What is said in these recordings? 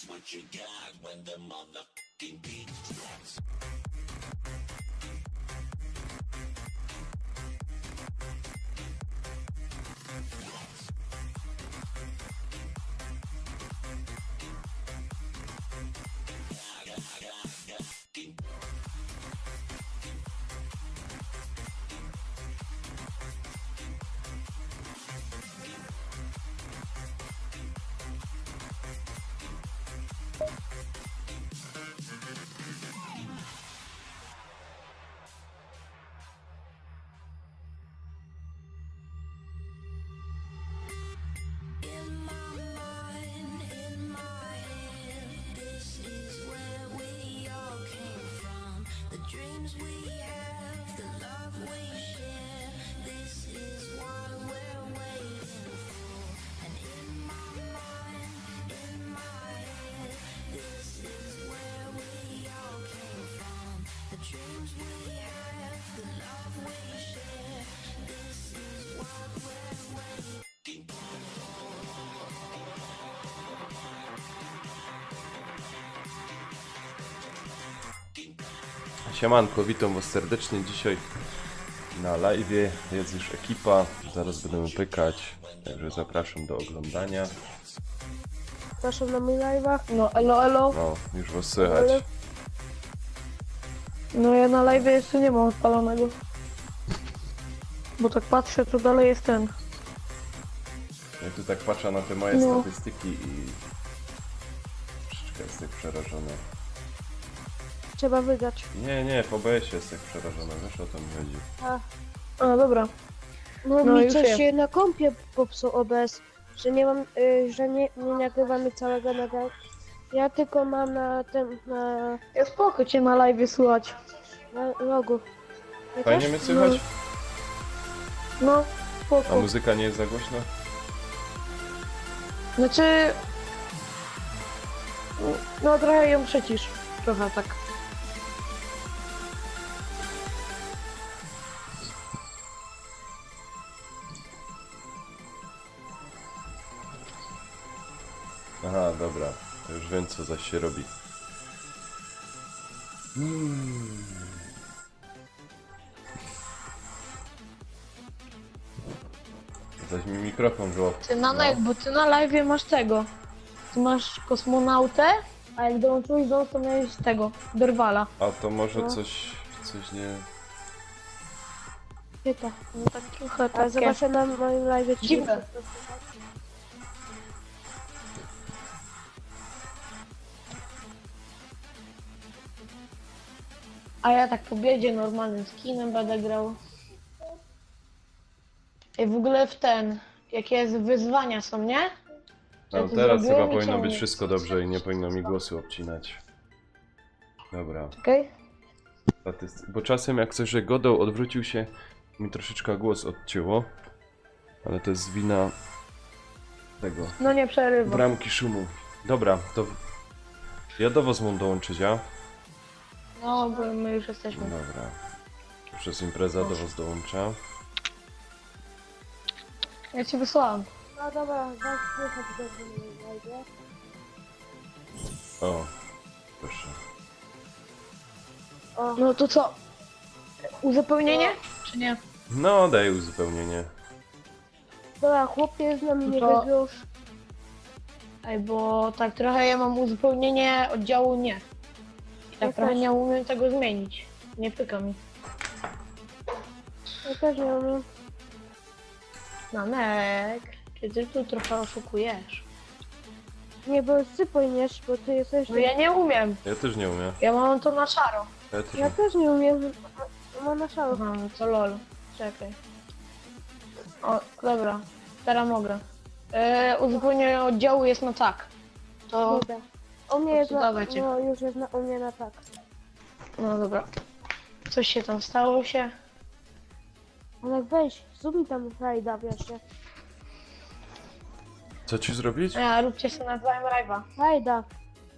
What you got when the motherfucking beat drops? Siemanko, witam was serdecznie dzisiaj na live'ie, jest już ekipa, zaraz będziemy pykać, także zapraszam do oglądania. Zapraszam na mój live'ach. No elo, elo. No, już was słychać. No ja na live'ie jeszcze nie mam odpalonego. Bo tak patrzę, to dalej jest ten. Ja tu tak patrzę na te moje statystyki i troszeczkę jestem przerażony. Trzeba wydać. Nie, w OBS-ie jestem przerażony, wiesz, o to mi chodzi. A dobra. No No mi już coś wiem. się na kompie popsuł OBS, że nie mam, że nie nagrywamy całego nagrania. Ja tylko mam na tym, Ja spoko cię na live'ie słuchać. na logu. Ja Fajnie też? mnie słychać? No, A spoko. muzyka nie jest za głośna? Znaczy... No trochę ją przecisz. Trochę tak. Aha, dobra, to już wiem co zaś się robi. Zaś mi mikrofon wyłapał. Ty bo ty na live'ie masz tego. Ty masz kosmonautę, a jak dołączyłeś do nas, to miałeś tego, Derwala. A to może No. coś nie... Chyba. No tak trochę A takie. zobaczę na moim live. Dziwne. A ja tak po biedzie normalnym skinem będę grał. I w ogóle w ten, jakie wyzwania są, nie? Ja No to teraz zrobiłem chyba i powinno być ciągnie. wszystko dobrze i nie powinno mi głosu obcinać. Dobra. Okej? Bo czasem jak coś, że Godoł odwrócił się, mi troszeczkę głos odcięło. Ale to jest wina tego, No nie przerywa. bramki szumu. Dobra, to ja do was mam dołączyć, ja? No, bo my już jesteśmy. Dobra. Przez impreza do was dołącza. Ja ci wysłałam. No dobra, was słychać dobrze na moim live. O, proszę. No to co? Uzupełnienie? Czy nie? No, daj uzupełnienie. Dobra, chłopie z nami nie To- wygrał. Ej, bo tak trochę ja mam uzupełnienie oddziału nie. I tak Ja trochę też. nie umiem tego zmienić. Nie pyka mi. Ja też nie umiem. Nanek, czy ty tu trochę oszukujesz? Nie, bo ty powiniesz, bo ty jesteś... No ja nie umiem. Ja też nie umiem. Ja mam to na czaro. Ja też Ja nie. też nie umiem. Mam na szał. Aha, no to lol. Czekaj. O, dobra. Teraz mogę. Uzupełnienie oddziału jest na tak. To... Dobra. U mnie jest na, dawajcie. no już jest u mnie na tak. No dobra. Coś się tam stało się. Ale weź, zrób mi tam rajda, wiesz, nie? Co ci zrobić? Róbcie sobie nawzajem live'a. Rajda.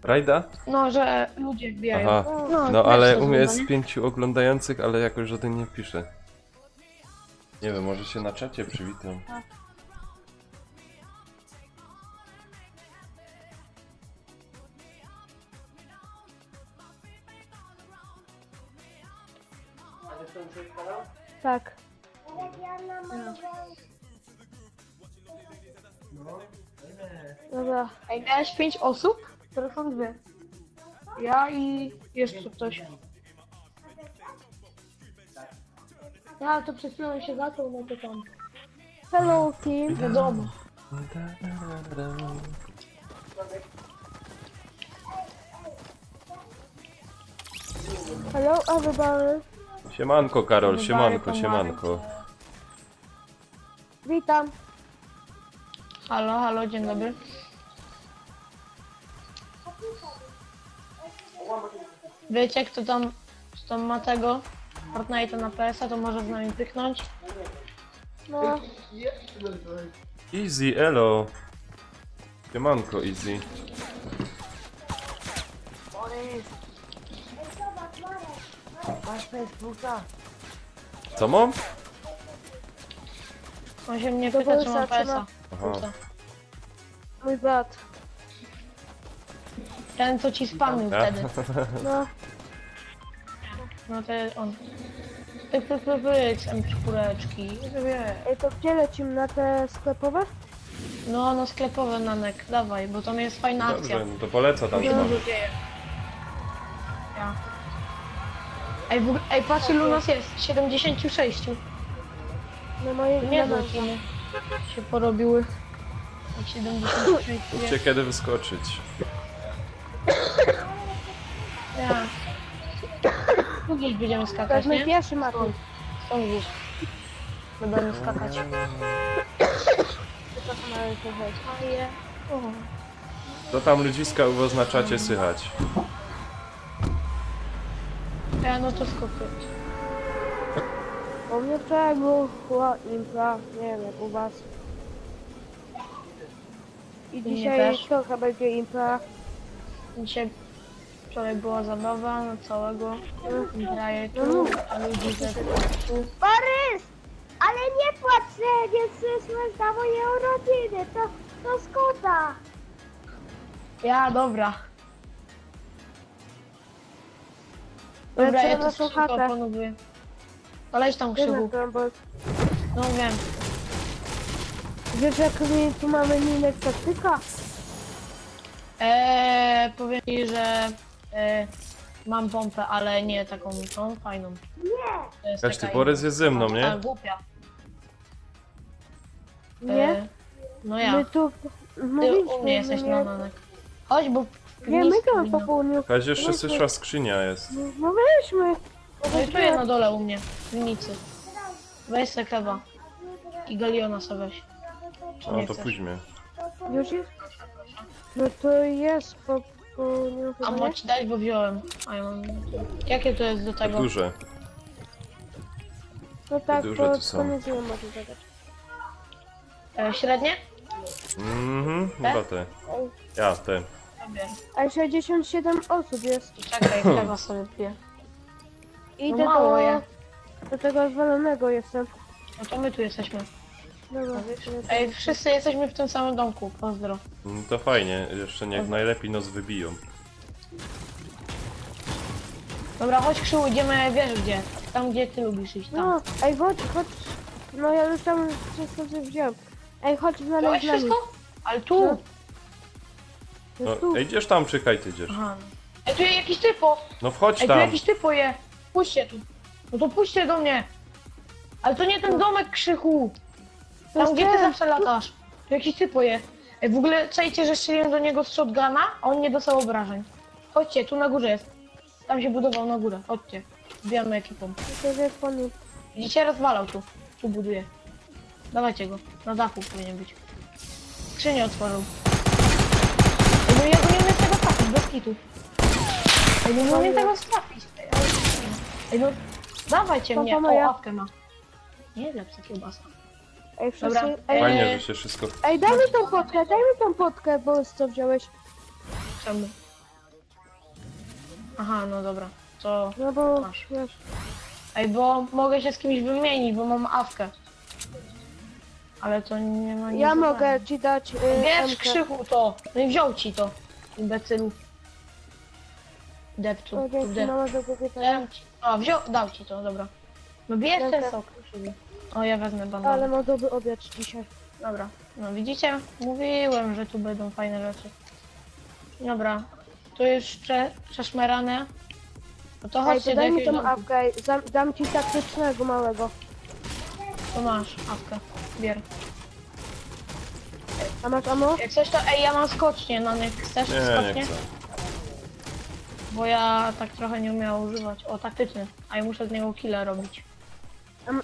Rajda? No, że ludzie wbijają. Aha. No też ale to u mnie jest zrobię, 5 oglądających, ale jakoś żaden nie pisze. Nie wiem, może się na czacie przywitam. Tak. Dobra. Ej, miałeś 5 osób? Teraz są 2. Ja i jeszcze ktoś. Ja to przed chwilą się zaczął, no to tam. Hello team. Wiadomo. Hello everybody. Siemanko Karol, Dobry, siemanko, pomarańcz. siemanko. Witam. Halo, halo, dzień dobry. Wiecie, kto tam ma tego Fortnite'a na PS-a, to może z nami pyknąć. No. Easy, elo. Siemanko, Easy. Co mam? On się mnie Do pyta, czy Borysa mam PS-a. Aha. Mój brat. Ten, co ci spamił Ja? wtedy. No. No to jest on. Pyk, M4, Ej, to gdzie lecimy? Na te sklepowe? No sklepowe nanek, dawaj, bo tam jest fajna akcja. Dobrze, no to polecę tam. Tam się dużo dzieje. Ja. Ej, patrz ilu nas jest, 76. Na moje Nie na wiem, się porobiły. Jak 76 Mówcie kiedy wyskoczyć. Ja. Tu gdzieś będziemy To skakać, jest mój nie? pierwszy Martin. Stąd gdzieś. Będziemy skakać. Fajnie. O. Co tam ludziska u was na czacie słychać? Ja no to skokuję. U mnie była impra, nie wiem jak u was. I mnie dzisiaj też. trochę będzie impra. Dzisiaj wczoraj była zabawa na całego. Graje No tu, mów. a ludzi też tu. Borys! Ale nie płacz, nie przyszłeś na moje urodziny, to szkoda. Ja, dobra. Ja Dobra, ja trzeba to naszą szybko chatę. oponuję. To leć tam Wiesz, krzywu. No wiem. wiesz jak my tu mamy minek taktyka? Powiem ci, że mam pompę, ale nie taką tą fajną. Nie! Kaś ty Borys jest ze mną, nie? Głupia. Nie? No ja. My tu Ty mówiliśmy, u mnie jesteś nie, na nanek. Chodź, bo nie, my nisko tam po winno. południu. Kaś jeszcze słyszała skrzynia jest. No weźmy. No i tu jest na dole u mnie, w piwnicy. Weź se chleba. I galiona sobie weź. Czy No nie to chcesz? pójdźmy. Już jest? No to jest po południu A chyba, nie? mogę ci dać, bo wziąłem. A ja mam... Jakie to jest do tego? Duże. No tak, duże to to są. koniecznie może zadać. Średnie? Mhm, chyba te. Ja, te. Sobie. A 67 osób jest. Czekaj, chleba sobie piję. Idę mało je. do tego zwalonego jestem. No to my tu jesteśmy. Dobra, Ej, wszyscy jesteśmy w tym samym domku. Pozdro. No to fajnie, jeszcze niech najlepiej nas wybiją. Dobra, chodź Krzył, idziemy, wiesz gdzie? Tam gdzie ty lubisz iść, tam. No, ej, chodź. No ja już tam wszystko coś wziąłem. Ej, chodź Wziąłeś znaleźć nami. wszystko? Ale tu! No. No, Jest tu. ej, idziesz tam, czekaj, ty idziesz. Aha. Ej, tu jakiś typo! No wchodź Ej, tu tam. jakiś typo je! Puśćcie tu! No to puśćcie do mnie! Ale to nie ten domek, Krzychu! To Tam jest gdzie ty ten. zawsze latasz. Tu jakiś typo je. Ej, w ogóle czajcie, że strzeliłem do niego z shotguna, a on nie dostał obrażeń. Chodźcie, tu na górze jest. Tam się budował na górę, chodźcie. Wbijamy ekipą. To jest po nim. Widzicie, rozwalał tu. Tu buduje. Dawajcie go. Na dachu powinien być. Skrzynię otworzył. Ej, no ja go nie umiem tego trafić, bez kitu. Ej, no nie umiem tego trafić. Ej, no dawajcie To mnie. moja. O, łapkę ma. Nie lepsza kiełbasa. Ej, wszyscy... Dobra. Ej, Fajnie, że się wszystko... ej, daj mi tą potkę, bo co wziąłeś? Czemu? Aha, no dobra. To... No bo, Masz. wiesz... Ej, bo mogę się z kimś wymienić, bo mam awkę. Ale to nie ma nic. Ja mogę ci dać Bierz MK. krzyku to. No i wziął ci to. Imbecylu. Depcu. O, dzięki, mama do kobieta. O, dał ci to, dobra. No bierz ten Dziękuję. sok. O, ja wezmę Ale bandaże. ma dobry obiad dzisiaj. Dobra. No widzicie? Mówiłem, że tu będą fajne rzeczy. Dobra. Tu jeszcze przeszmerane. No to Ej, chodźcie to do daj mi jakiegoś tą domku. awkę, dam ci taktycznego małego. To masz awkę. Bier. A masz ammo? Jak coś to, ej, ja mam skocznie na nich. Chcesz Nie, skocznie? nie chcę. Bo ja tak trochę nie umiałam używać. O, taktyczny. A ja muszę z niego killa robić.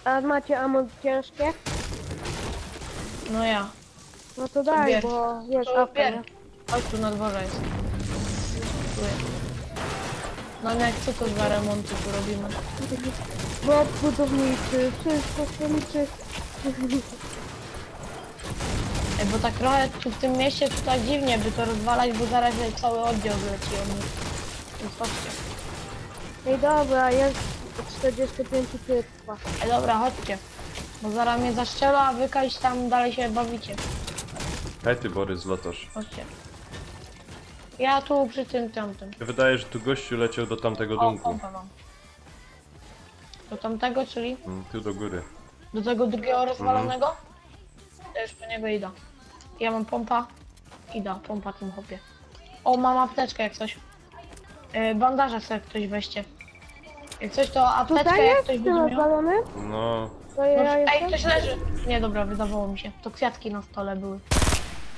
A macie ammo ciężkie? No ja. No to daj, bierz. bo wiesz, To awka, bier. nie? Chodź tu na dworze jest. Tu jest. No jak co to za remonty tu robimy? Blok budowniczy, wszystko stoliczy. Ej, bo tak trochę tu w tym mieście to tak dziwnie by to rozwalać, bo zaraz cały oddział wleci od nich. Więc chodźcie. Ej dobra, jest 45 typa. Ej, dobra, chodźcie. Bo zaraz mnie zaszczela, a wy kiedyś tam dalej się bawicie. Hej ty, Borys, lotosz. Chodźcie. Ja tu przy tym tamtym. Wydaje, że tu gościu leciał do tamtego O, domku. pompę mam. Do tamtego, czyli Tu do góry. do tego drugiego rozwalonego? To już po niego idę. Ja mam pompa. Idę, pompa tym hopie. O, mam apteczkę jak coś. Bandaże sobie ktoś weźcie. Jak coś to apteczkę Tutaj jak jest ktoś ten będzie miał. rozwalony? No, To No, ja ej, jestem? ktoś leży. Nie, dobra, wydawało mi się. To kwiatki na stole były.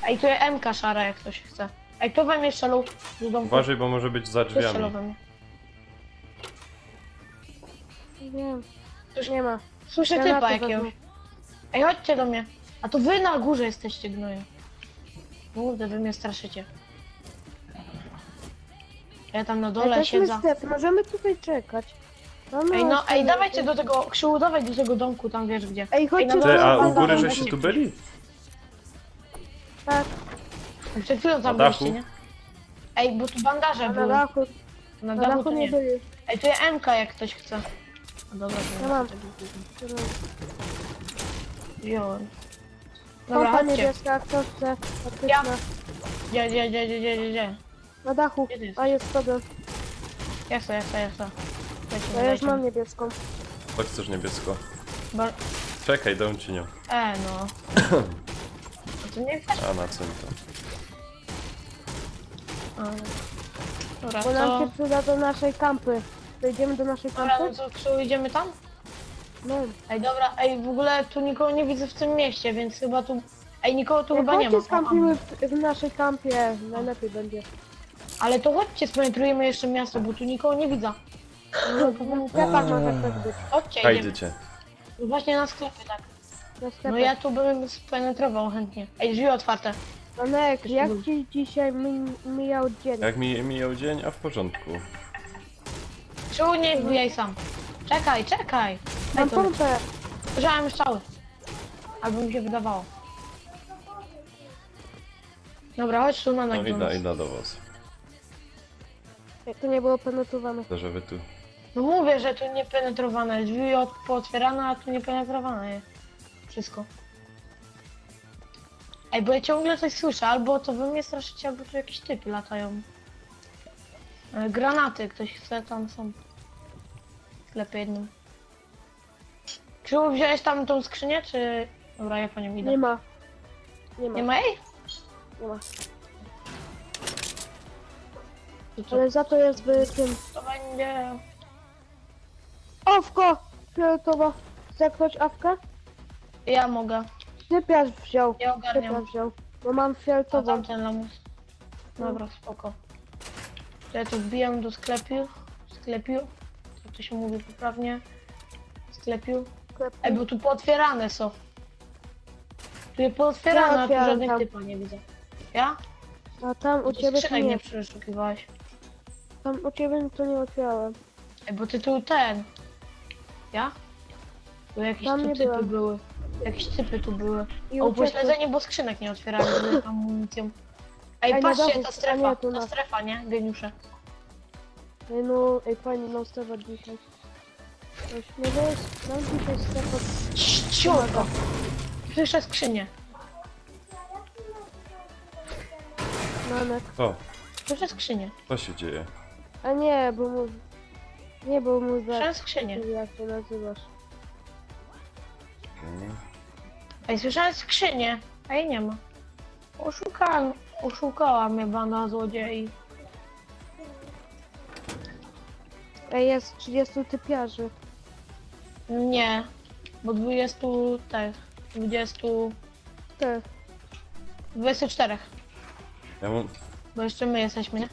Ej, tu jest MK szara jak ktoś chce. Ej, kto we mnie strzelał? Do domku. uważaj, bo może być za Kto strzelał drzwiami. we mnie? Wiem. Już Nie ma. Słyszę Ja typa na to jakiegoś. wezmę. Ej, chodźcie do mnie. A to wy na górze jesteście gnoje. Kurde, wy mnie straszycie. Ja tam na dole Jesteśmy siedzę. step, możemy tutaj czekać. Mamy Ej, no, ej, osiem- dawajcie do tego, Krzyłu, dawaj do tego domku, tam wiesz gdzie. Ej, chodźcie na do dole Ty, a u bandaże, góry weź żeście mnie tu ktoś. byli? Tak, Przed chwilą tam Na byliście, dachu? nie? Ej, bo tu bandaże a na były. dachu, Na na dachu dachu to nie nie. byli. Ej, tu jest MK jak ktoś chce. No dobra, to Ja nie mam. wziąłem. Dobra, Pompa chodźcie. niebieska, kto chce? Taktyczna. Ja. Gdzie? Na dachu, Gdzie ty jesteś? a jest sobie. Ja chcę. Lecimy, Ja już mam lecimy. niebieską. To chcesz niebiesko. Bar- Czekaj, dam ci nią. no. No to nie chcesz? A na co mi to? A, dobra, Bo nam to... się przyda do naszej kampy. Dojdziemy do naszej Dobra, kampy? no to Krzył, idziemy tam? No. Ej, dobra, ej, w ogóle tu nikogo nie widzę w tym mieście, więc chyba tu... Ej, nikogo tu Jak chyba nie ma. chodźcie skampimy w naszej kampie, najlepiej będzie. Ale to chodźcie, spenetrujemy jeszcze miasto, bo tu nikogo nie widzę. W sklepach może ktoś być. Chodźcie, A idziemy. idziecie. Właśnie na sklepy, tak. Na No sklepach. ja tu bym spenetrował chętnie. Ej, drzwi otwarte. Janek, jak ci dzisiaj mijał dzień? Jak mi mijał dzień, a w porządku. Krzył, nie wbijaj sam. Czekaj. Mam Ej, to pompę. użyłem strzały. Albo mi się wydawało. Dobra, chodź tu na No McDonald's. idę do was. To nie było penetrowane. To, że wy tu... No mówię, że tu nie penetrowane. Drzwi pootwierane, a tu nie penetrowane jest. Wszystko. Ej, bo ja ciągle coś słyszę. Albo to wy mnie straszycie, albo tu jakieś typy latają. Granaty, ktoś chce, tam są. W sklepie jednym. Czy wziąłeś tam tą skrzynię, czy... Dobra, ja po nią idę. Nie ma. Nie ma jej? Nie ma. To co? Ale za to jest w tym. To będzie... Awko! Fioletowa. Chce ktoś awkę? Ja mogę. Typiarz wziął. Ja ogarniam. Typiarz wziął. Bo mam To fioletową. tamten lamus. Dobra, spoko. To ja to wbijam do sklepu. Jak to się mówi poprawnie. Sklepiu. Ej, bo tu pootwierane są. Tu jest pootwierane, a tu otwieram żadnych tam. typa nie widzę. Ja? A tam u Ty ciebie to skrzynek nie. nie przeszukiwałeś. Tam u ciebie to nie otwierałem. Ej, bo ty tu ten... Ja? Tu jakieś Tam tu nie typy byłem. były. Jakieś typy tu były. I O, uciekłem. upośledzenie, bo skrzynek nie otwierałem z amunicją. Ej, Ej, na patrzcie, dachu, ta a strefa, nie, tu ta na- strefa, nie? Geniusze. Ej, no, ej, pani, no strefa dzisiaj. Coś, no to jest, mam dzisiaj strefa. Ciurko! Słyszę skrzynię. Nanek. O, Słyszę skrzynię. co się dzieje? A nie, bo mu... Nie, bo mu za... Słyszę skrzynię. Jak to nazywasz? Ej, słyszałem skrzynię. A jej nie ma. Oszukała mnie banda złodziei. Ej, jest 30 typiarzy. Nie, bo 20 tych, 20, Ty. 24, Ja mam... bo jeszcze my jesteśmy, nie?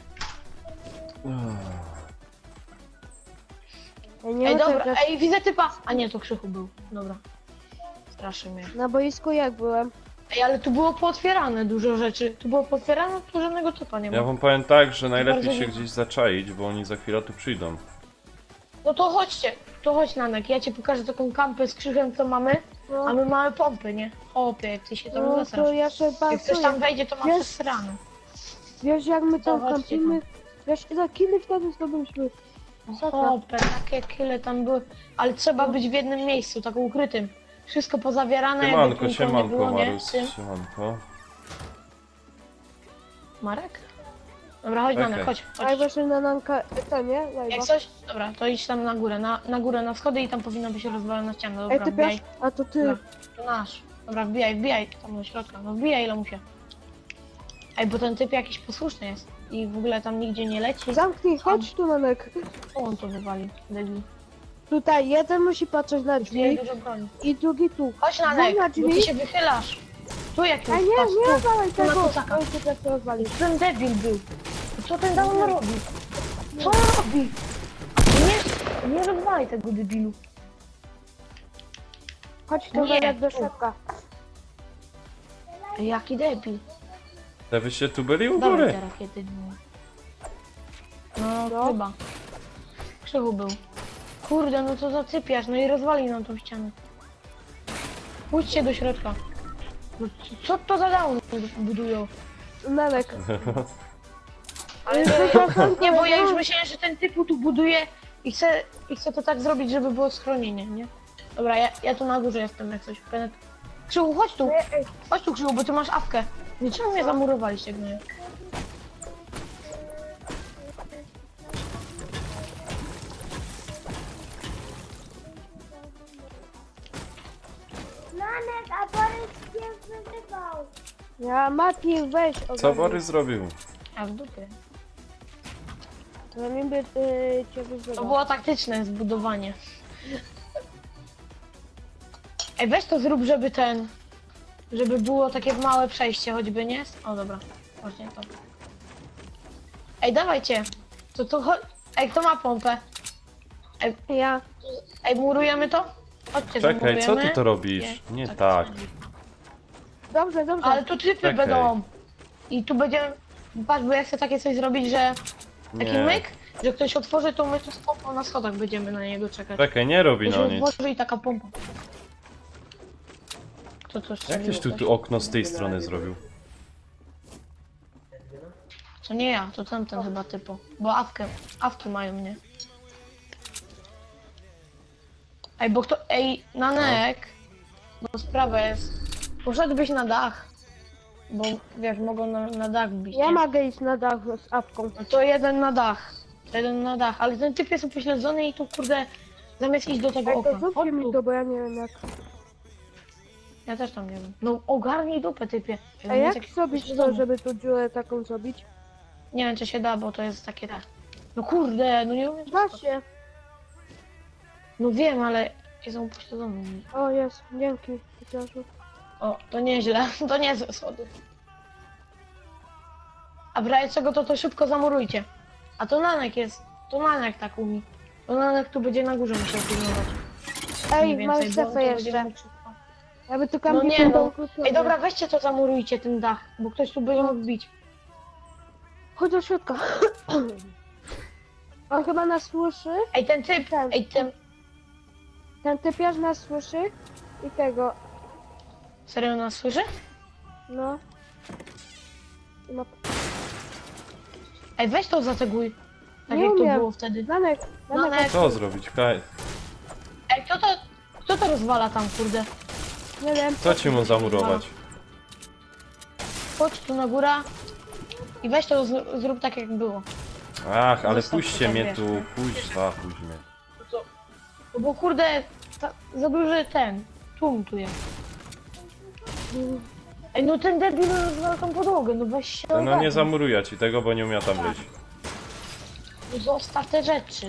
Ej, nie Ej, ma dobra, tego. ej, widzę typa! A nie, to Krzychu był, dobra. Straszy mnie. Na boisku jak byłem? Ej, ale tu było pootwierane dużo rzeczy. Tu było pootwierane, tu żadnego typa nie ma. Ja wam powiem tak, że najlepiej bardzo się nie- gdzieś zaczaić, bo oni za chwilę tu przyjdą. No to chodźcie, to chodź Nanek, ja ci pokażę taką kampę z Krzychem, co mamy, No, a my mamy pompy, nie? Opie, jak ty się tam no to zasrasz. ja się Jak ktoś tam bazuję. wejdzie, to ma Wiesz- przesrane. Wiesz jak my tam chodźcie kampimy? Wiesz ile kili wtedy zdobyliśmy? Opie, takie kile tam były, ale trzeba być w jednym miejscu, tak ukrytym. Wszystko pozawierane, jakby tu Siemanko, nikogo nie siemanko, było, nie? Marus, Tym. siemanko. Marek? Dobra, chodź Okej. Nanek, chodź, A chodź. właśnie na nanka, to nie? Jak Lajba. coś? Dobra, to idź tam na górę, na schody i tam powinna być rozwalona ściana. Ej, Dobra, ty wbijaj. piasz? A to ty. Dobra, to nasz. Dobra, wbijaj tam do środka. No wbijaj lamusie. Ej, bo ten typ jakiś posłuszny jest. I w ogóle tam nigdzie nie leci. Zamknij, chodź tu Nanek. Co on to wywalił? Debil. Tutaj jeden musi patrzeć na Tutaj drzwi dużo broni. i drugi tu. Chodź Daj Nanek, na bo ty drzwi. się wychylasz. Tu jakiś A nie, nie tu. zawalaj Tu na tego. kucaka. Oj, ty tak to rozwalił. Ten debil był. Co ten dał robi? Co on robi? Nie rozwalaj tego debilu. Chodź tu Nie, Nanek do tu. środka. Ej, jaki debil. Te wyście tu byli u Dawaj góry? te rakiety. No, No. chyba. Krzychu był. Kurde, no co zacypiasz, no i rozwali nam tą ścianę. Pójdźcie do środka. No, co to za down budują? Nanek. Ale nie, bo ja już myślałem, że ten typu tu buduje i chce to tak zrobić, żeby było schronienie, nie? Dobra, ja tu na górze jestem jak coś. Krzychu, chodź tu! Chodź tu Krzychu, bo ty masz awkę. Nie czemu mnie zamurowaliście, gnoju? Nanek, a Borys cię wyzywał. Ja Mati, weź Co ogarnij. Borys zrobił? A w dupie. To mi by cię To wyzywał. było taktyczne zbudowanie. Ej, weź to zrób, żeby żeby było takie małe przejście choćby, nie? O, dobra. Właśnie to. Ej, dawajcie. Ej, kto ma pompę? Ja. Ej, murujemy to? Chodźcie, Czekaj, co zamurujemy. ty to robisz? Nie tak. Dobrze, dobrze. Ale tu typy Czekaj. będą. I tu będziemy... Patrz, bo ja chcę takie coś zrobić, że... Taki Nie. myk, że ktoś otworzy, to my tu z pompą na schodach będziemy na niego czekać. Czekaj, nie robi Ktoś no nic. otworzy i taka pompa. Kto to strzelił? Jakieś Ktoś? tu okno z tej strony zrobił. To nie ja, to tamten chyba typu. Bo awki mają mnie. Ej, bo kto... Ej, Nanek! Bo sprawa jest... Poszedłbyś na dach. Bo wiesz, mogą na dach wbić. Ja nie? mogę iść na dach z apką. No to jeden na dach. Jeden na dach, ale ten typ jest upośledzony i tu kurde... Zamiast iść do tego Ej, to okna. zróbcie Chodź mi tu. to, bo ja nie wiem jak. Ja też tam nie wiem. No ogarnij dupę typie. A Jest jak jakiś zrobić to, upośledzony. żeby tu dziurę taką zrobić? Nie wiem czy się da, bo to jest takie tak. No kurde, no nie umiem. Da się. No wiem, ale jestem upośledzony. O, jest. Dzięki. Chociażu. O, to nieźle, to niezłe schody. A w razie czego to szybko zamurujcie. A to Nanek jest, to Nanek tak umie. To Nanek tu będzie na górze musiał pilnować. Ej, Mniej mamy więcej, bo on strefę to będzie jeszcze. mógł szybko. Ja by tu No kampił nie ten no. dom kluczowy. Ej, dobra, weźcie to, zamurujcie ten dach, bo ktoś tu będzie mógł bić. Chodź do środka. On chyba nas słyszy. Ej, ten typ, Ten. ej, Ten typiarz nas słyszy. I tego. serio nas słyszy? No. I ma... Ej, weź to zateguj. Tak Nie jak to umiem. było wtedy. Nanek. Nanek. Co zrobić? Kaj. Ej, kto to rozwala tam, kurde? Nie wiem. Co ci mu zamurować? Chodź tu na górę i weź to, zrób tak jak było. Ach, ale Zostaw puśćcie to, mnie wiesz. tu, puść mnie. No bo kurde, za duży ten, tłum tu jest. Ej, no ten debil rozwala tą podłogę, no weź się No nie ogarnij. zamuruję ci tego, bo nie umiem tam wejść. No zostaw te rzeczy.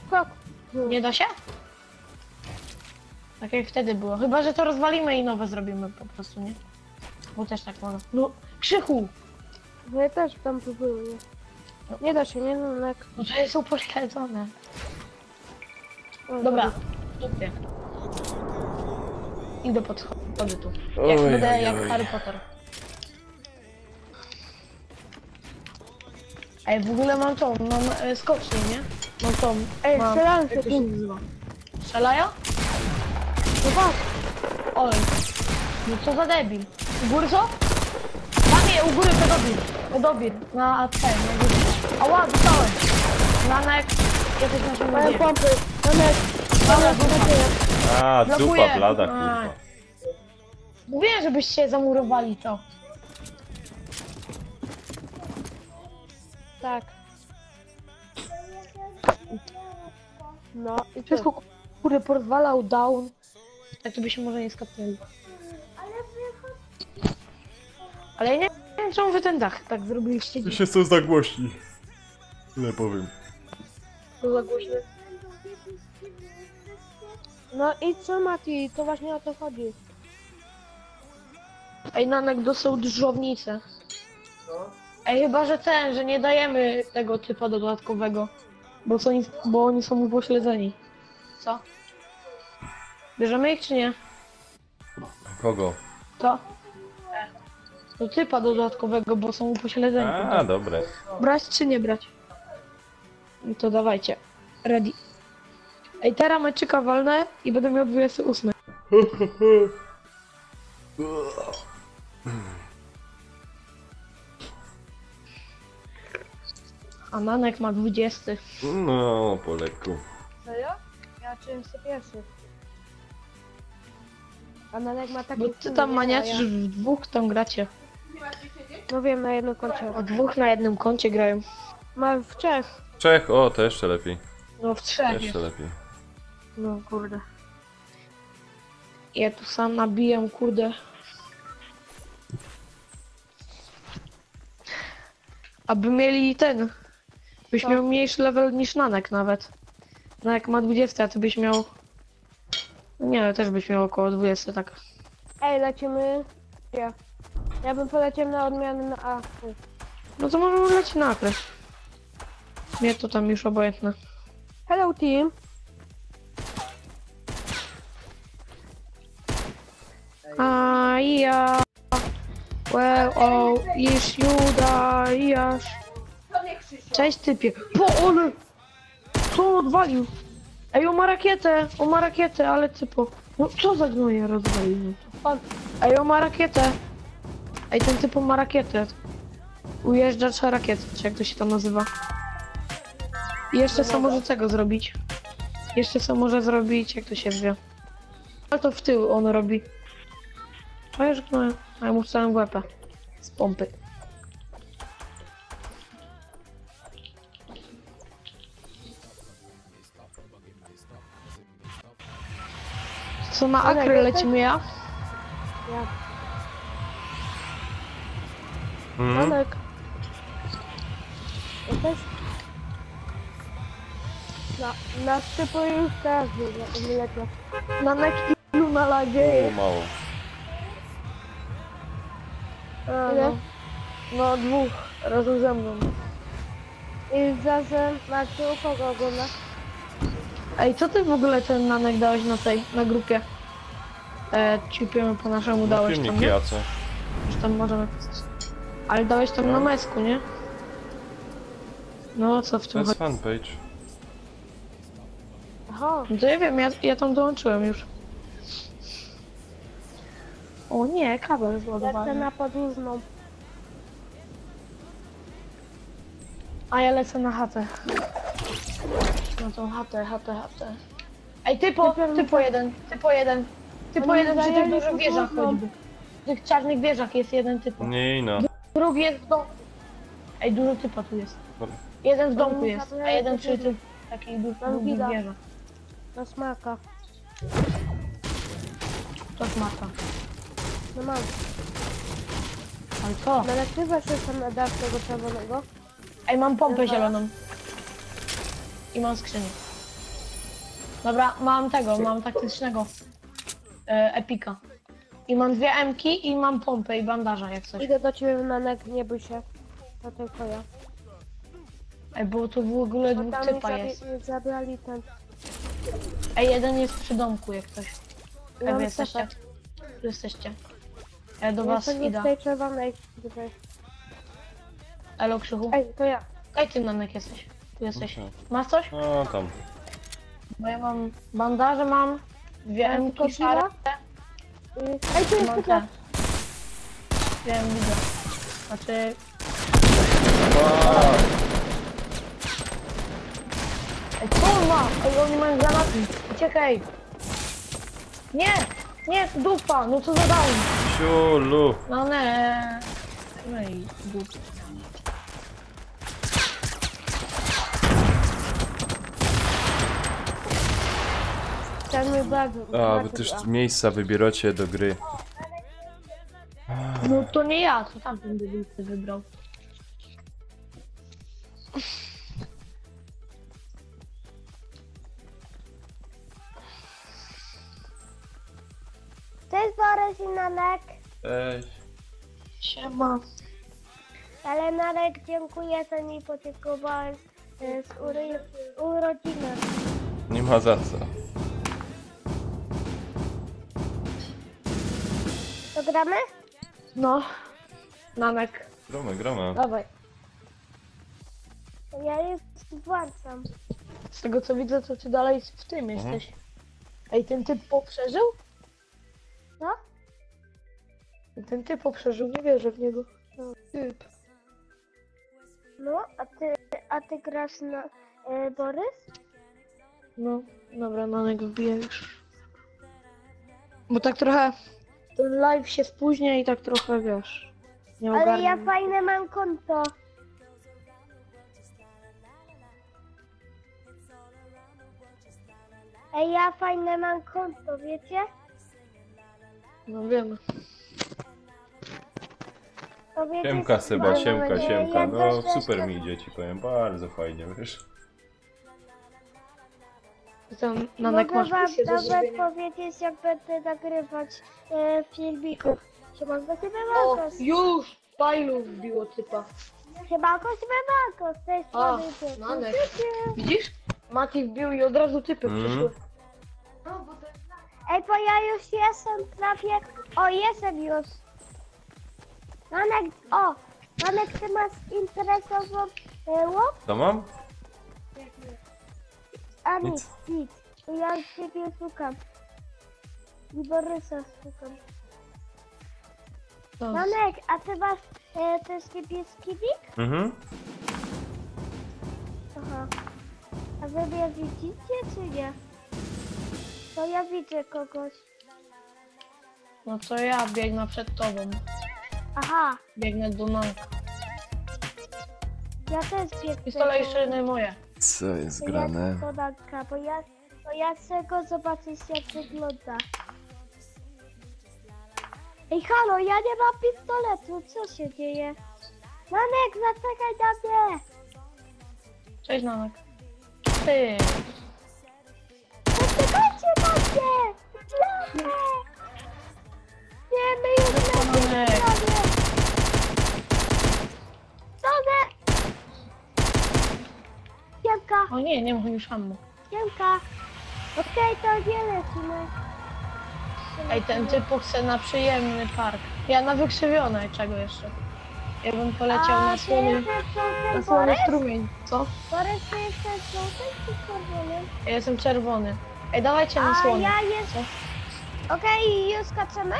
Skok. Nie da się? Tak jak wtedy było. Chyba, że to rozwalimy i nowe zrobimy po prostu, nie? Bo też tak można. No, Krzychu! No ja też tam próbuję. Nie da się, nie Nanek. No to jest upośledzone. O, Dobra, dupie. Idę pod schody tu. Oj, Jak będę oj, jak oj. Harry Potter. Ej, w ogóle mam tą, mam skocznię, nie? Mam tą, Ej, mam, strzelam się jak to się tu. nazywa? Strzelają? No patrz. Oj, no co za debil. U góry co? Tam je, u góry pedobir, na ten, na górze. Ała, dostałem. Nanek, jesteś naszym Mają nadzieją. pompy. Nanek. Nanek, A, Blokuję. dupa blada, A. kurwa. Mówiłem, żebyście zamurowali to. Tak. No i Wszystko, kurde, porozwalał down. Tak to by się może nie skapnęli. Ale ja nie wiem, czemu wy ten dach tak zrobiliście. Ty się są zagłośni. Tyle powiem. To za głośno. No i co Mati? To właśnie o to chodzi. Ej, Nanek dostał dżdżownicę. Ej, chyba, że że nie dajemy tego typa dodatkowego. Bo oni są upośledzeni. Co? Bierzemy ich czy nie? Kogo? Co? Do typa dodatkowego, bo są upośledzeni. A, dobre. Brać czy nie brać? No to dawajcie. Ready. Ej, teraz meczyka walnę i będę miał 28. A Nanek ma 20. No, po lekku. Serio? Ja 31. A Nanek ma taki... Bo ty tam maniacisz w dwóch tam gracie. No wiem, na jednym koncie. O dwóch na jednym koncie grają. Ma w Czech. Czech, o, to jeszcze lepiej. No w trzech. Jeszcze lepiej. No kurde. Ja tu sam nabijam, kurde. Aby mieli ten. Byś Co? miał mniejszy level niż Nanek nawet. Nanek ma 20, a ty byś miał... Nie, też byś miał około 20, tak. Ej, lecimy. Ja. Ja bym poleciał na odmianę na A. No to możemy lecieć na akres. Mnie to tam już obojętne. Hello team. A ja... Well, oh, iż Juda, jaż. Cześć typie. Po ole! Co on odwalił? Ej, on ma rakietę, ale typo. No co za gnoje rozwalił? No to pan. Ej, on ma rakietę. Ej, ten typo ma rakietę. Ujeżdżacz rakiet, czy jak to się tam nazywa. I jeszcze co może tego zrobić? Jeszcze co może zrobić, jak to się wie. Ale to w tył on robi. A już gnoję. A ja mu wstałem w łepę. Z pompy. Co na akry lecimy ja? Ja. Mhm. Nanek. Jesteś? Na szczypu już teraz wylecę. Na nekilu na O, lagie. mało. Ile? No dwóch, razem ze mną. I zaraz Marciu, kogo ogląda? Ej, co ty w ogóle ten nanek dałeś na grupie? ciupiemy po naszemu, No dałeś tam, filmiki, nie? a co? Że tam możemy... Ale dałeś tam na mesku, nie? No co w To tym jest chodzi? fanpage. Aha, No to ja wiem, ja tam dołączyłem już. O nie, kabel lecę zładowany. na podłużną. A ja lecę na chatę. Na tą chatę. Ej, typo jeden. Typo jeden przy tych zajęli dużych wieżach podwórną. choćby. W tych czarnych wieżach jest jeden typo. Nie, no. Drugi jest w domu. Ej, dużo typa tu jest. Dobra. Jeden w domku Oni jest, a zabierają jeden przy podwórną. tych takich Mam długich widać. wieżach. Na smaka. To smata. No mam. Ale co? No nagrywasz już tam na dach tego czerwonego? Ej, mam pompę Dobra. zieloną. I mam skrzynię. Dobra, mam taktycznego. Epika. I mam 2 M-ki i mam pompę i bandaża jak coś. Idę do ciebie na nek, nie bój się. To tylko ja. Ej, bo tu w ogóle Bo dwóch tam mi typa jest. zabrali ten... Ej, jeden jest przy domku jak coś. Ej, Mam wy jesteście. sepet. Tu jesteście. Ja do Ja was sobie idę. z tej czerwonej tutaj. Elo, Krzychu. Ej, to ja. Ej, ty Nanek jesteś. Tu jesteś. Okej. Masz coś? No tam. Bo ja mam bandaże, mam 2 Mam tylko M-ki szare. Ej, tu I jest mam tylko... te. Wiem, widzę. Znaczy... Ej, kurwa! Ej, oni mają granaty. Uciekaj! Nie! Nie, dupa! No co za down? Siulu. No nie. No i dupa. Ten mój bag. A, wy też miejsca wybieracie do gry. No to nie ja, to tamten debilcy wybrał. Cześć Borys i Nanek. Ej. Siema. Ale Nanek, dziękuję, że mi podziękowałeś z urodziny. Nie ma za co. To gramy? No. Nanek. Gramy. Dawaj. Ja już włączam. Z tego co widzę, to ty dalej w tym jesteś. Ej, ten typ poprzeżył? Co? I ten typ poprzeżył, nie wierzę w niego. No, typ. No, a ty grasz na Borys? No, dobra, Nanek wbija już. Bo tak trochę ten live się spóźnia i tak trochę, wiesz, nie Ale ja ogarniam. fajne mam konto. Ej, ja fajne mam konto, wiecie? No wiem. To wiecie, Siemka co Seba, mam? siemka. Ja No też super mi idzie, ci powiem. Bardzo fajnie, wiesz. I tam Nanek Mogę masz wam misję do nawet zrobienia. powiedzieć, jak będę nagrywać filmików. Siemanko, O, Siemanko, już! Pajlu wbiło typa. Siemanko, Siemanko, z tej O, strony Nanek. Widzisz? Mati wbił i od razu typy przyszły. Ej, bo ja już jestem prawie... O, jestem już. Nanek, Nanek, ty masz interesową łop? Co mam? A Nic. nic. To ja ciebie szukam. I Borysa szukam. To, Nanek, a ty masz też niebieski nick? Mhm. Aha. A wy mnie widzicie, czy nie? To ja widzę kogoś. no to ja biegnę przed tobą. Aha, Biegnę do Nanka. ja też biegnę. Pistolet jeszcze jedno moje. Co jest Ja grane? do Nanka, bo ja chcę go zobaczyć, jak wygląda. Ej, halo, ja nie mam pistoletu, co się dzieje? Nanek, zaczekaj na mnie! Cześć Nanek. Ty. Zaczekajcie na mnie! Nie! Nie, my już Nanek. lecimy! Nanek! Siemka, O nie, nie mam już ammo. siemka! Okej, to nie lecimy. Ej, ten typ chce na przyjemny park. Ja na wykrzywione, czego jeszcze? Ja bym poleciał na słony strumień. Co? Borys, ty jesteś żółty czy czerwony? Ja jestem czerwony. Ej, dawajcie na A słony. ja jestem... Okej, już skaczemy?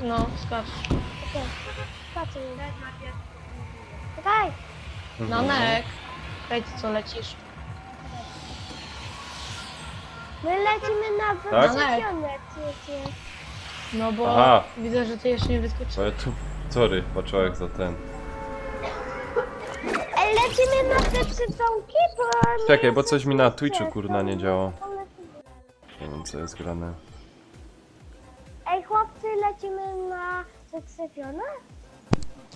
No, skacz. Okej, skaczemy. Okej, Nanek. Hej, ty co lecisz? my lecimy na Tak? wykrzywione, ciecie. No bo Aha. widzę, że ty jeszcze nie wyskoczyłeś. Ale tu... Sorry, patrzałem za ten. Ej, lecimy na te przytomki, bo... nie Czekaj, bo jest coś mi na oczywiste, Twitchu kurna nie to- działa. to lecimy. Nie wiem co jest grane. Ej, chłopcy, lecimy na wykrzywione?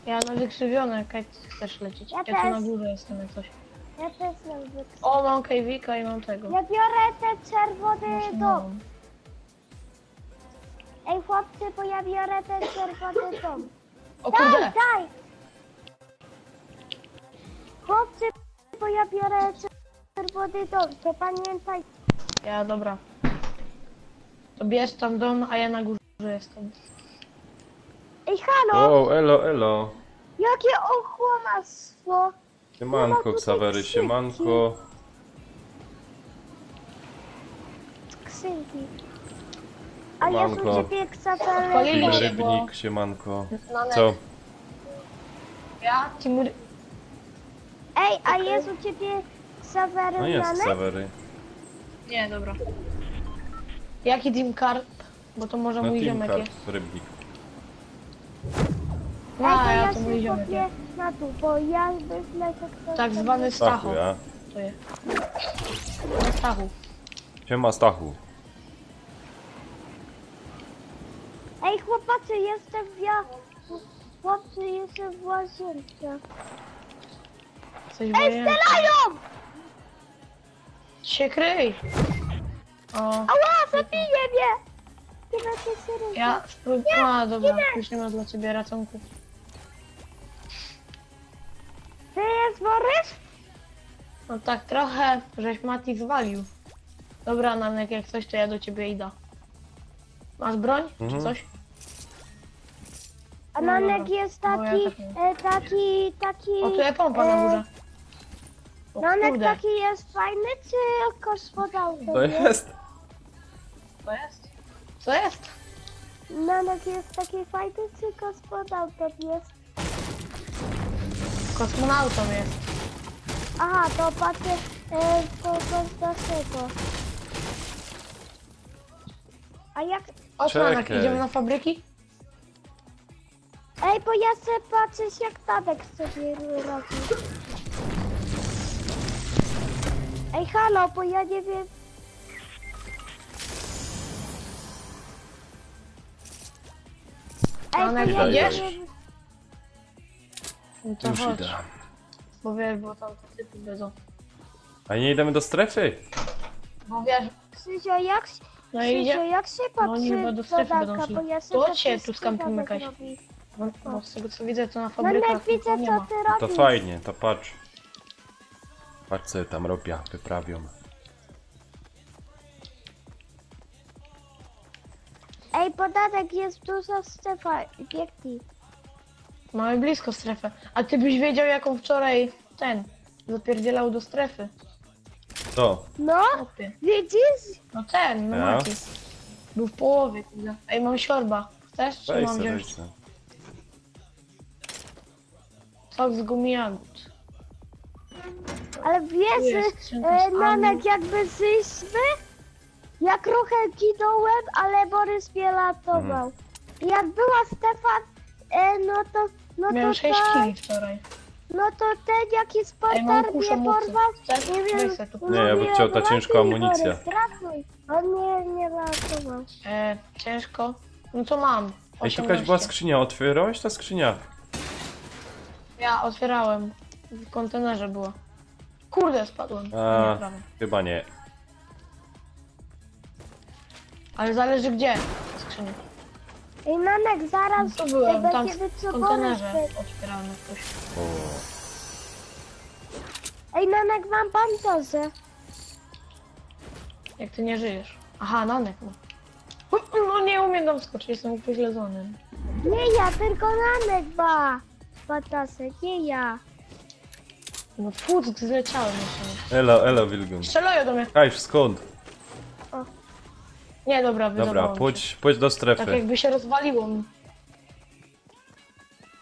Ja na wykrzywione, Kaj, ty chcesz lecieć. Ja Ja tu też. na górze jestem jak coś. Ja też mam wykrzywione. O, mam Kejwika i mam tego. Ja biorę te czerwony dom. No. Ej, chłopcy, bo ja biorę ten czerwony dom. O Daj, kurde! daj! Chłopcy, bo ja biorę czerwony dom, to pamiętaj. Ja, dobra. To bierz tam dom, a ja na górze jestem. Ej, halo! O, elo, elo. Jakie ochłomactwo! Siemanko, tutaj Ksawery, skrzynki. siemanko. Skrzynki. A jest u Manko. ciebie Ksawery? Odpalili Team się, bo... Rybnik, siemanko. Nanek. Co? Ja, Timur... Ej, a jest u ciebie Ksawery No jest Janek? Ksawery. Nie, dobra. Jaki Team Carp? Bo to może No mój Team ziomek Carp, jest. Rybnik. No, Ej, a to ja ja to mój się ziomek kopię jest. na dół, bo ja myślę, że ktoś... Tak zwany Stachu, Stachu. ja. To jest. Stachu. Siema Stachu. Ej, chłopacy, jestem Chłopcy, jestem w łazience. Coś Ej, wojennego. strzelają! Się kryj! O, Ała, zabije mnie! Ty na tej serii. ja spróbuję... A, dobra, już nie ma dla ciebie ratunku. Ty jest Borys? No tak trochę, żeś Mati zwalił. Dobra, Nanek, jak coś, to ja do ciebie idę. Masz broń? Czy Mhm. coś? A No Nanek dobra, jest bo ja taki, tak nie- O, tu jest pompa na górze. O Nanek kurde, taki jest fajny, czy gospodarz? To jest? co jest? Co jest? Nanek jest taki fajny, czy gospodarz jest? Kosmonautą jest. Aha, to patrzę naszego. A jak... O, Nanek, Czekaj. idziemy na fabryki? Ej, bo ja chcę patrzeć, jak Tadek sobie robi. Ej, halo, bo ja nie wiem... Ej, Nanek, bo ja nie idziesz? wiem... No to Już chodź. idę. Bo wiesz, bo tam te typy będą. A nie idziemy do strefy? Bo wiesz, Krzyzio, jak... no i Krzyzio, idzie. jak się No oni chyba patrzy do do strefy Tadka, będą szli. bo ja To sobie się tu skampimy jakaś. Bo z tego co widzę, to na fabrykach Nanek, widzę, tylko nie co ma. ty To robisz. fajnie, to patrz. Patrz co tam robią, wyprawią. Ej, podatek jest dużo strefa, biegnij. Mamy blisko strefę. A ty byś wiedział, jaką wczoraj ten zapierdzielał do strefy. To. No, Opie. widzisz? No ten, no Ja? Mati. Był w połowie, kurde. Ej, mam siorba. Chcesz, czy Weź mam se, wziąć? weź se. Sok z gumi jagód. Ale Tu wiesz, jest skrzynka z Nanek, ammo. jakby zeszły, ja trochę ginąłem, ale Borys mnie ratował. Jak była Stefan, Miałem 6 kili wczoraj. no to ten jaki Ej, mam Spartan kuszę mnie mocy. porwał, Chcesz? nie wiem, Weź se tu. Nie, ja bym chciał ta ciężka amunicja. Borys, ratuj. On mnie nie ratował. Ciężko. No to mam. Ej, tu jakaś 18. była skrzynia, otwierałeś ta skrzynia? Ja otwierałem. W kontenerze była. Kurde, spadłem. A, Nie, prawie. chyba nie. Ale zależy gdzie skrzynia. Ej, Nanek, zaraz To byłem, tam będziemy w co kontenerze Borys. otwierałem jak coś. O. Ej, Nanek, mam bandaże. Jak ty nie żyjesz. Aha, Nanek no. No nie umiem tam skoczyć, jestem upośledzony. Nie ja, tylko Nanek ma. Patasek, nie ja. No płuck zleciałem jeszcze. Elo, Wilgun. Strzelają do mnie. Kajsz, skąd? Nie, dobra, Dobra, wydobyłam się. pójdź do Tak strefy. jakby się rozwaliło mi.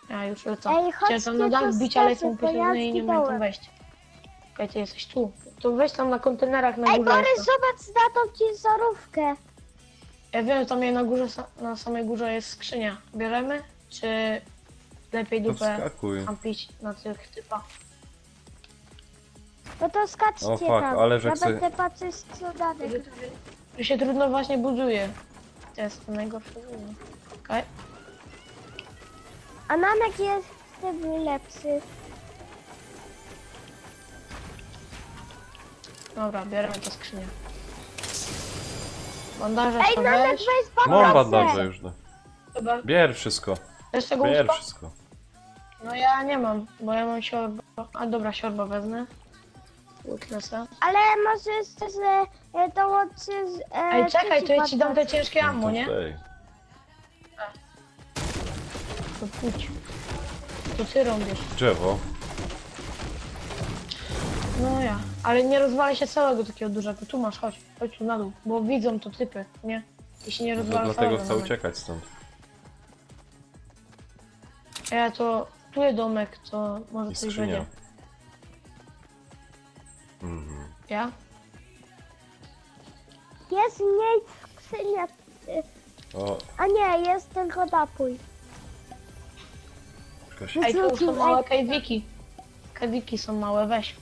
Ja już lecę. Ej, Chciałem chodźcie tam na dach do wbić, ale strefy, jestem bo ja upośledzony i nie umiem tam zginąłem. wejść. Okej, ty jesteś tu. To weź tam na kontenerach na Ej, górze. Borys, jeszcze. zobacz na tą ciężarówkę. Ja wiem, że tam na górze, na samej górze jest skrzynia. Bierzemy? Czy lepiej To dupę wskakuj. kampić na tych typa? No to skaczcie O, fuck, tam. ale że ja chcę- będę patrzeć co Nanek. Że się trudno właśnie buduje. To jest najgorsze. Okej. A Nanek jest tym lepszy. Dobra, bierzemy tę skrzynię. Bandaże Ej, trzeba Nanek, weź. weź Mam bandaże. bandaże już. Chyba. Bierz wszystko. Też tego Bierz łóżka? wszystko. No ja nie mam, bo ja mam siorba. A dobra, siorba wezmę. Łódkę. Ale może jeszcze, że dołączysz... Ej, czekaj, to trzeci ja ci dam te bandaż. ciężkie ammo, nie? Tutaj. To pójdź. To ty robisz. Drzewo. No ja. Ale nie rozwalaj się całego takiego dużego. Tu masz, chodź. Chodź tu na dół. Bo widzą to typy, nie? Jeśli nie No to rozwala dlatego całego chcę nawet. uciekać stąd. Ja to... Tu jest domek, to może I coś skrzynia. będzie. Mhm. Ja? Jest mniej skrzynia. O, A nie, jest tylko napój. jakaś... Ej, tu są Wrócił, małe kajwiki. Kajwiki są małe, weź.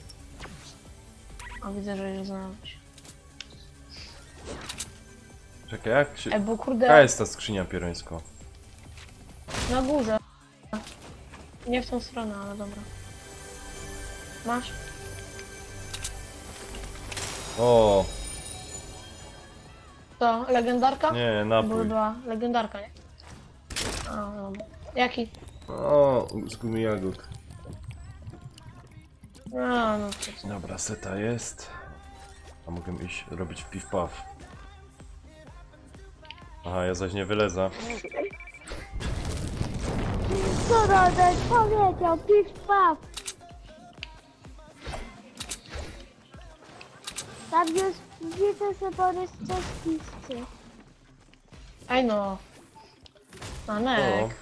O, widzę, że już znalazłeś. Czekaj, jak się... Ej, bo Jaka kurde, jest ta skrzynia pierońsko? na górze. Nie w tą stronę, ale dobra. Masz? O, To, legendarka? nie, Bo napój. była legendarka, nie? A, dobra. Jaki? O, z gumy jagód. A, no to co? Dobra, seta jest. A mogę iść robić piw-paw. Aha, ja zaś nie wyleza. Co Nanek powiedział? Piw, paw. Tam już widzę, że Borys coś piszczy. Ej no. O. Nanek.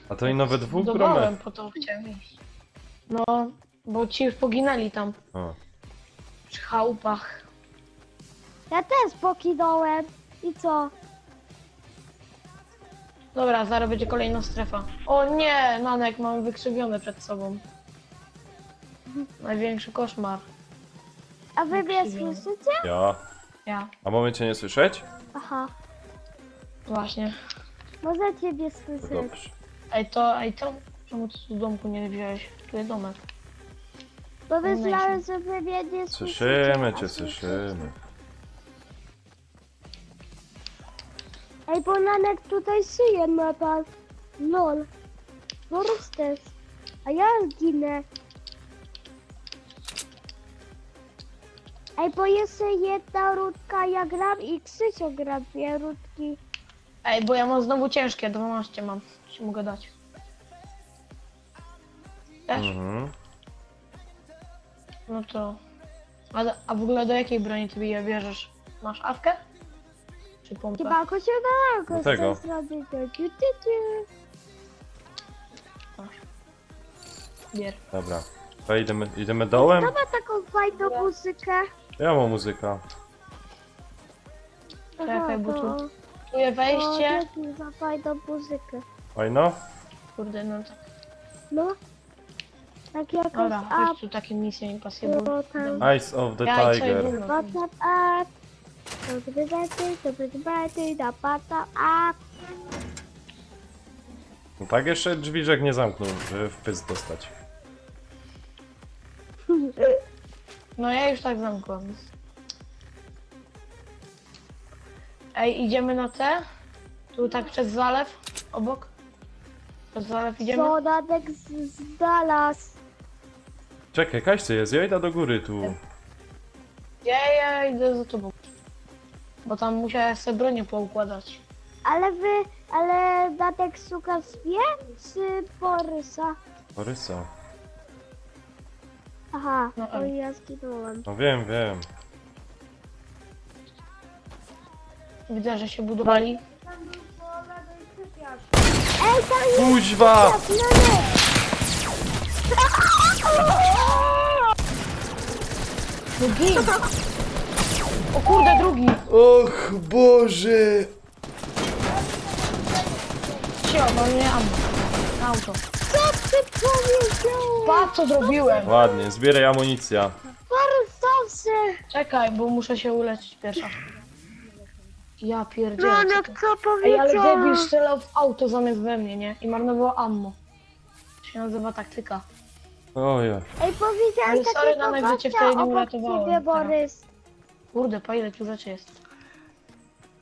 A to i nawet dwóch Budowałem, gromek. po to chciałem iść. No, bo ci już poginęli tam. O, Przy chałupach. Ja też pokinąłem. I co? Dobra, zaraz będzie kolejna strefa. O nie, Nanek, mamy wykrzywione przed sobą. Największy koszmar. A wy mnie Krzywiony. słyszycie? ja. Ja, A mamy cię nie słyszeć? Aha. właśnie. Możecie mnie To słyszeć. dobrze. Ej to, czemu ty tu domku nie wziąłeś? Tu jest domek. Bo myślałem, że wy mnie nie słyszycie. Słyszymy a cię, słyszycie. słyszymy. Ej, bo Nanek tutaj szyje ma pan. Lol. Borys też. A ja zginę. Ej, bo jeszcze jedna rundka ja gram i Krzysio gra dwie rundki. Ej, bo ja mam znowu ciężkie, 12 mam. Ci mogę dać. Też? Mhm. No to... A w ogóle do jakiej broni ty je bierzesz? Masz awkę? Czy pompę? Chyba kosionego Do tego. z tej strony. Bier. Dobra. To idziemy dołem? Kto ma taką fajną muzykę? Ja mam muzyka. Czekaj, bo to- Tu jest wejście. O, dzięki za fajną muzykę. Fajno? Kurde, no tak. No. Tak jakaś Dobra, up, chodź tu takie misje impossible. no tam. Eyes of the Ja i Tiger. co, i gówno. What's up? Dobry baty, da pata up. No tak jeszcze drzwiżek nie zamknął, żeby w pysk dostać. No ja już tak zamknąłem. Ej, idziemy na te? Tu tak przez zalew? Obok? Przez zalew idziemy? Co Nanek znalazł? Czekaj, Kaśce jest, ja idę do góry tu. Ja idę za tobą. Bo tam musiałem sobie bronię poukładać. ale Datek suka zwie czy Borysa? Borysa. Aha, No, to ja zginąłem. No wiem, wiem. Widzę, że się budowali. Ej, tam jest Kuźwa! Nanek! No gin! O kurde, drugi! Och Boże! Cio, mam nie ammo. Na auto. Co ty powiedziałeś? Patrz co zrobiłem! Ładnie, zbieraj amunicja. Borys, dobrze! Czekaj, bo muszę się uleczyć pierwsza. Ja pierdzielę. co Nanek, to- co Ej, ale debil powiedziałeś? strzelał w auto zamiast we mnie, nie? I marnował ammo. To się nazywa taktyka. Ojej. Ej, powiedziałeś Ale sorry, takiego Nanek, że cię gościa wtedy nie obok uratowałem ciebie, teraz. Borys. Kurde, pa ile tu rzeczy jest.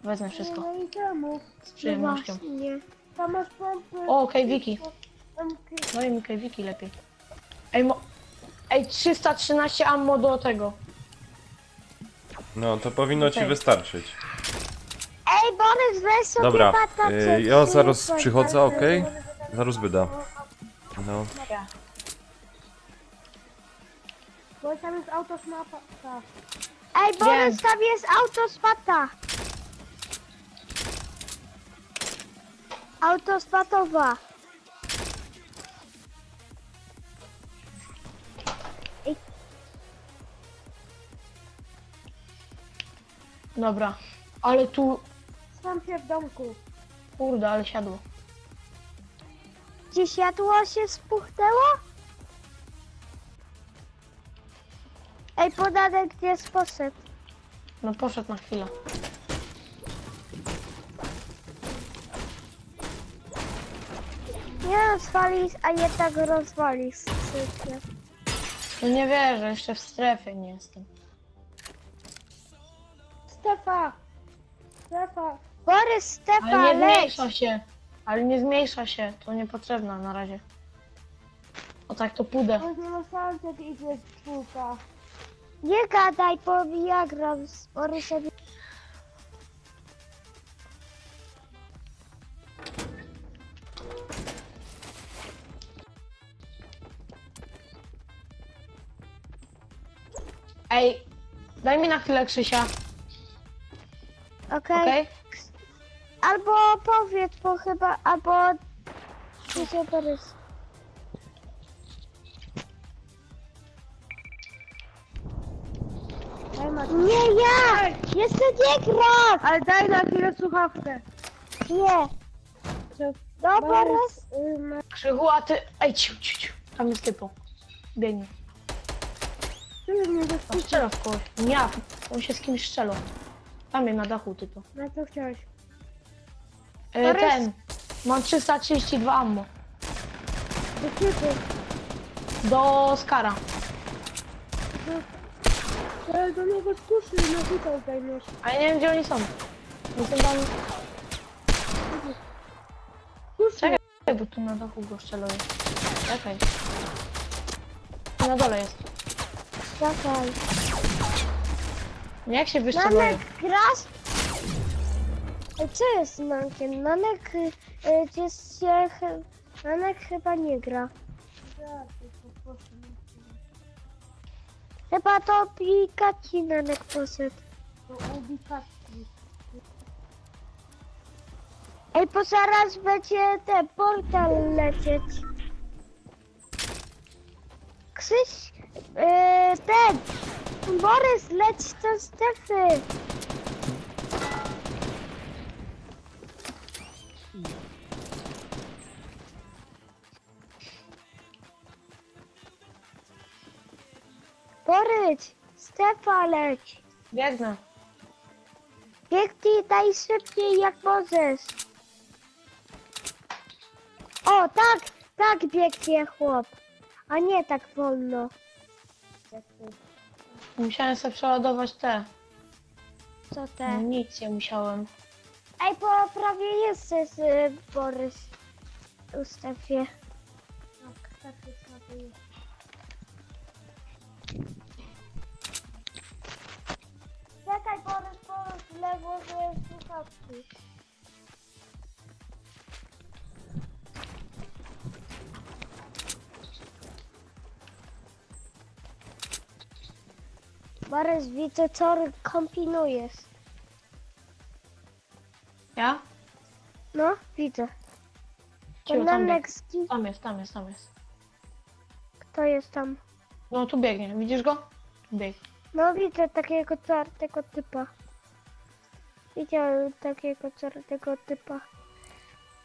Wezmę wszystko. No i czemu? Z przyjemnością. Właśnie. Tam masz pompy. O, kejwiki. Pompy. No i mi kejwiki lepiej. Ej, 313 ammo do tego. No, to powinno ci Okej. wystarczyć. Ej, Borys, weź sobie Dobra, batacę. ja zaraz przychodzę, okej? Zaraz wyda. No. Bo tam jest autosmata. Ej, Borys, tam jest autospata. Autospatowa. Dobra. Ale tu... Sam się w domku. Kurde, ale siadło. Gdzie światło się spuchnęło? Ej, podatek gdzie jest poszedł? No poszedł na chwilę. Nie rozwalisz, a jednak rozwalisz. Sypie. No nie wierzę, jeszcze w strefie nie jestem. Stefa! Stefa! Borys, Stefa, Ale nie leć! zmniejsza się. Ale nie zmniejsza się. To niepotrzebne na razie. O tak to pójdę. idzie czwórka. Nie gadaj, bo ja gram z Borysem. Ej, daj mi na chwilę Krzysia, Okej? okej? Albo powiedz, bo chyba, albo... Gdzie Borys? Nie ja! Jeszcze nie gra! Ale daj na chwilę słuchawkę. Nie. Dobra, raz... Krzychu, a ty... Ej, ciu. Tam jest typo. Biegnie. On strzela w kogoś. Nie, on się z kimś strzelał. Tam jest na dachu typo. Na co chciałeś? Ten. Mam 332 ammo. Do ciebie. Do Skara. Ale do niego skuszy, no tutaj zajmiesz. A ja nie wiem gdzie oni są. Jestem tam... Czekaj, bo tu na dachu go strzelał. Czekaj. Na dole jest. Czekaj. Jak się wystrzeluje? Nanek, grasz? Ej, co jest z Nankiem? Nanek, gdzieś się... Nanek chyba nie gra. Chyba to Pikachu Nanek poszedł. Ej, bo zaraz będzie ten portal lecieć. Krzyś, ten, Borys, leć do strefy. Borys, strefa leć. Biegnę. Biegnij najszybciej jak możesz. O, tak biegnie chłop. A nie tak wolno. Musiałem sobie przeładować te. Co te? Amunicję musiałem. Ej, bo prawie jesteś, Borys. W strefie. Tak jest prawie jest. Czekaj, Borys, w lewo, że jest słuchawki. Borys, widzę, co kombinujesz. Ja? No, widzę. Cicho, tam Bananek bieg. ski. Tam jest. Kto jest tam? No tu biegnie, widzisz go? Tu biegnie. No, widzę takiego czarnego typa. Widziałem takiego czarnego typa.